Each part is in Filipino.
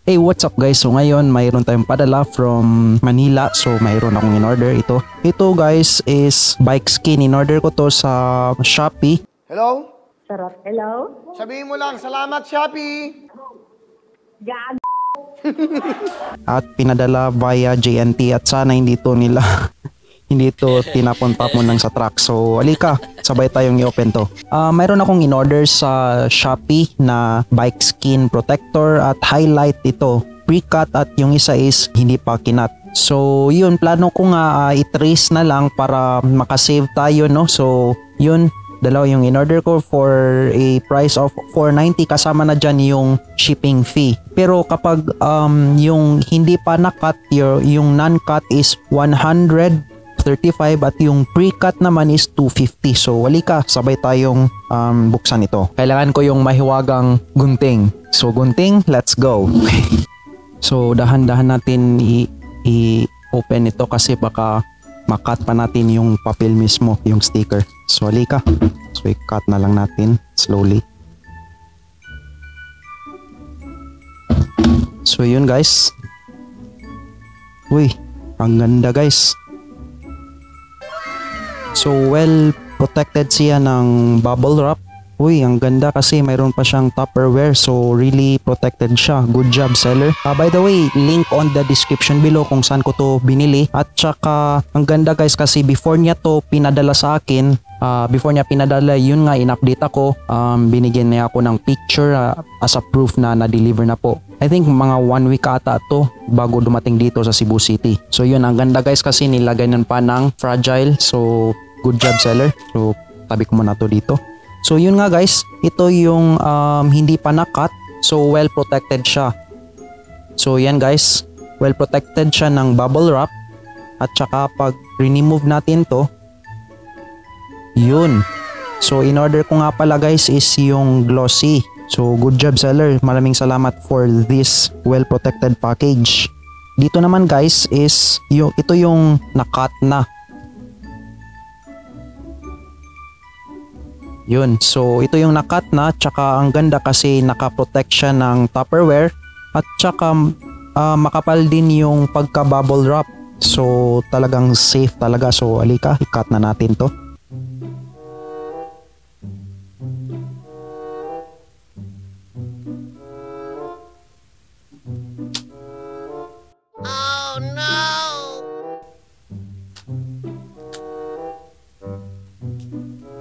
Hey, what's up guys? So ngayon mayroon tayong padala from Manila. So mayroon akong in-order ito. Ito guys is bike skin. In-order ko to sa Shopee. Hello? Sarap. Hello? Sabihin mo lang, salamat Shopee! Gag. At pinadala via JNT at sana hindi to nila hindi to tinapon-tapon lang sa truck. So alika, sabay tayong i-open to. Mayroon akong in-order sa Shopee na bike skin protector at Hi-Lite ito. Pre-cut at yung isa is hindi pa kinat. So yun, plano ko nga i-trace na lang para makasave tayo, no? So yun, dalawa yung in-order ko for a price of $4.90 kasama na dyan yung shipping fee. Pero kapag yung hindi pa na-cut, yung non-cut is 135 at yung pre-cut naman is 250. So walika, sabay tayong buksan ito. Kailangan ko yung mahiwagang gunting. So gunting, let's go. So dahan-dahan natin i-open ito kasi baka makat pa natin yung papel mismo, yung sticker. So halika. So i-cut na lang natin slowly. So yun guys. Uy, ang ganda guys. So well protected siya ng bubble wrap. Uy, ang ganda kasi mayroon pa siyang Tupperware. So really protected siya. Good job seller. By the way, link on the description below kung saan ko to binili. At saka ang ganda guys kasi before niya to pinadala sa akin, before niya pinadala, yun nga in-update ako, binigyan niya ako ng picture as a proof na na-deliver na po. I think mga 1 week ata to bago dumating dito sa Cebu City. So yun, ang ganda guys kasi nilagay nan pa ng fragile. So good job seller. So tabi ko muna to dito. So yun nga guys, ito yung hindi pa na-cut. So well protected siya. So yan guys, well protected siya ng bubble wrap. At saka pag remove natin to, yun. So in order ko nga pala guys is yung glossy. So good job seller. Maraming salamat for this well protected package. Dito naman guys is ito yung na-cut na. Yun. So ito yung na-cut na. Tsaka ang ganda kasi naka-protect siya ng Tupperware. At tsaka makapal din yung pagka-bubble wrap. So talagang safe talaga. So alika, i-cut na natin to.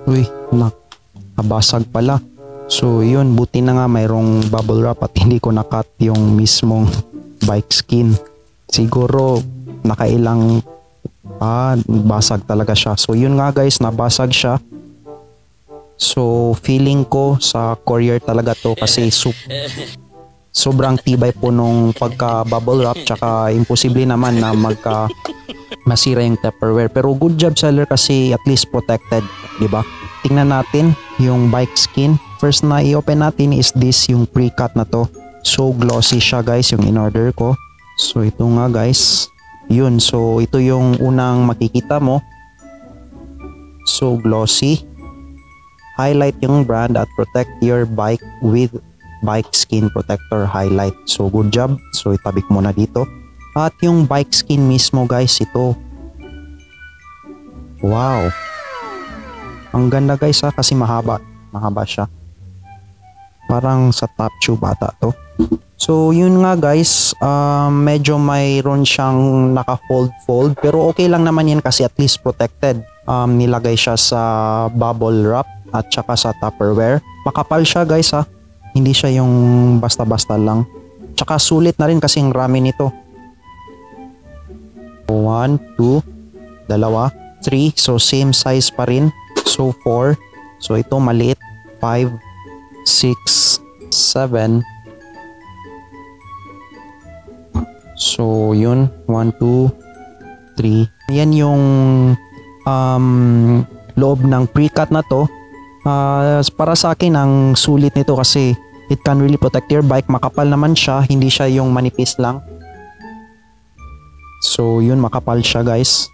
Uy, nakabasag pala. So yun, buti na nga mayroong bubble wrap at hindi ko na-cut yung mismong bike skin. Siguro nakailang basag talaga siya. So yun nga guys, nabasag siya. So feeling ko sa courier talaga to kasi sobrang tibay po nung pagka bubble wrap, tsaka imposible naman na masira yung Tupperware. Pero good job seller kasi at least protected, di ba? Tingnan natin yung bike skin. First na i-open natin is this, yung pre-cut na to. So glossy siya guys, yung in-order ko. So ito nga guys. Yun, so ito yung unang makikita mo. So glossy. Highlight yung brand at protect your bike with bike skin protector Hi-Lite. So good job. So itabi ko muna dito. At yung bike skin mismo guys, ito. Wow. Ang ganda guys kasi mahaba siya. Parang sa top tube ata to. So yun nga guys, medyo mayroon siyang naka-fold pero okay lang naman yan kasi at least protected. Nilagay siya sa bubble wrap at saka sa Tupperware. Makapal siya guys hindi siya yung basta-basta lang. Tsaka sulit na rin kasi ang rami nito. 1, 2, 2, 3. So same size pa rin. So 4. So ito maliit. 5, 6, 7. So yun. 1, 2, 3. Yan yung loob ng pre-cut na to. Para sa akin ang sulit nito kasi it can really protect your bike. Makapal naman siya. Hindi siya yung manipis lang. So yun, makapal siya guys.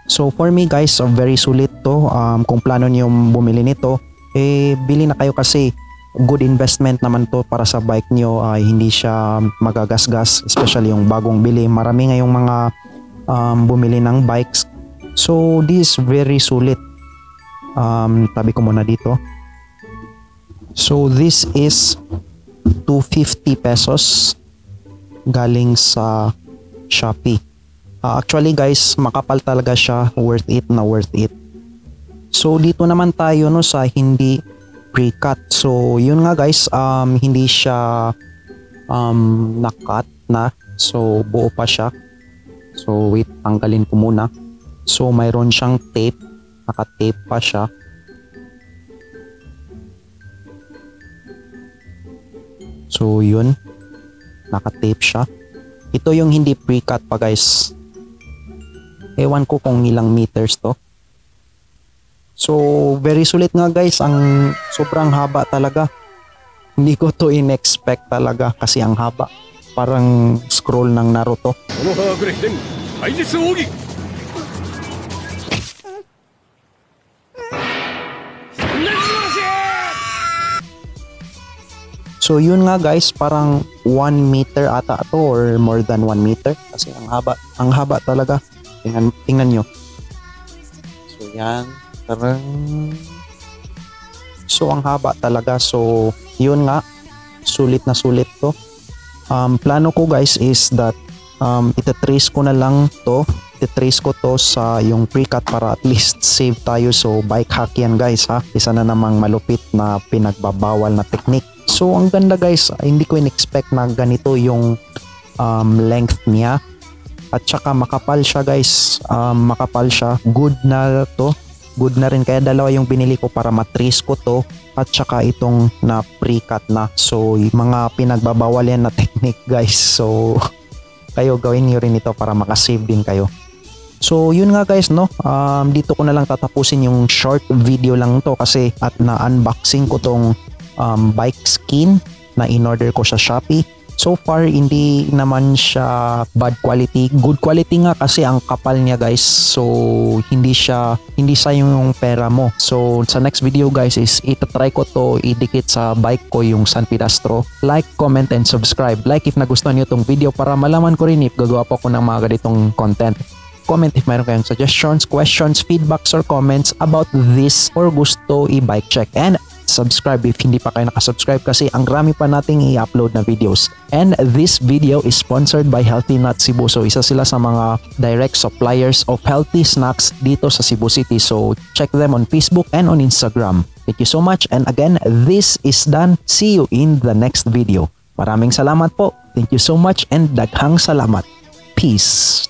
So for me guys, very sulit to. Kung plano niyo bumili nito, bili na kayo kasi good investment naman to para sa bike nyo. Hindi siya magagasgas, especially yung bagong bili. Marami ngayong mga bumili ng bikes. So this is very sulit. Tabi ko muna dito. So this is 250 pesos galing sa Shopee. Actually guys, makapal talaga siya, worth it na worth it. So dito naman tayo no sa hindi pre-cut. So yun nga guys, hindi siya na-cut na. So buo pa siya. So wait, tanggalin ko muna. So mayroon siyang tape, naka-tape pa siya. So yun, naka-tape siya. Ito yung hindi pre-cut pa guys. Ewan ko kung ilang meters to. So very sulit nga guys, ang sobrang haba talaga. Hindi ko to in-expect talaga kasi ang haba. Parang scroll ng Naruto. So yun nga guys, parang 1 meter ata to or more than 1 meter kasi ang haba talaga. Tingnan nyo. So yan, tarang. So ang haba talaga. So yun nga, sulit na sulit to. Plano ko guys is that itatrace ko na lang to. Itatrace ko to sa yung pre-cut para at least save tayo. So bike hack yan guys ha. Isa na namang malupit na pinagbabawal na technique. So ang ganda guys, hindi ko in-expect na ganito yung length niya. At saka makapal siya guys, makapal siya. Good na to, good na rin. Kaya dalawa yung binili ko para matrace ko to. At saka itong na pre-cut na. So mga pinagbabawal yan na technique guys. So kayo gawin nyo rin ito para makasave din kayo. So yun nga guys no, dito ko na lang tatapusin yung short video lang to kasi at na-unboxing ko tong bike skin na in-order ko sa Shopee. So far hindi naman siya bad quality, good quality nga kasi ang kapal niya guys. So hindi sayang yung pera mo. So sa next video guys is itatry ko to idikit sa bike ko yung San Pilastro. Like, comment and subscribe. Like if nagustuhan niyo tong video para malaman ko rin if gagawa pa ako ng mga ganitong content. Comment if mayroon kayong suggestions, questions, feedbacks or comments about this or gusto i-bike check. And subscribe if hindi pa kayo nakasubscribe kasi ang rami pa nating i-upload na videos. And this video is sponsored by Healthy Nut Cebu. So isa sila sa mga direct suppliers of healthy snacks dito sa Cebu City. So check them on Facebook and on Instagram. Thank you so much. And again, this is done. See you in the next video. Maraming salamat po. Thank you so much and daghang salamat. Peace.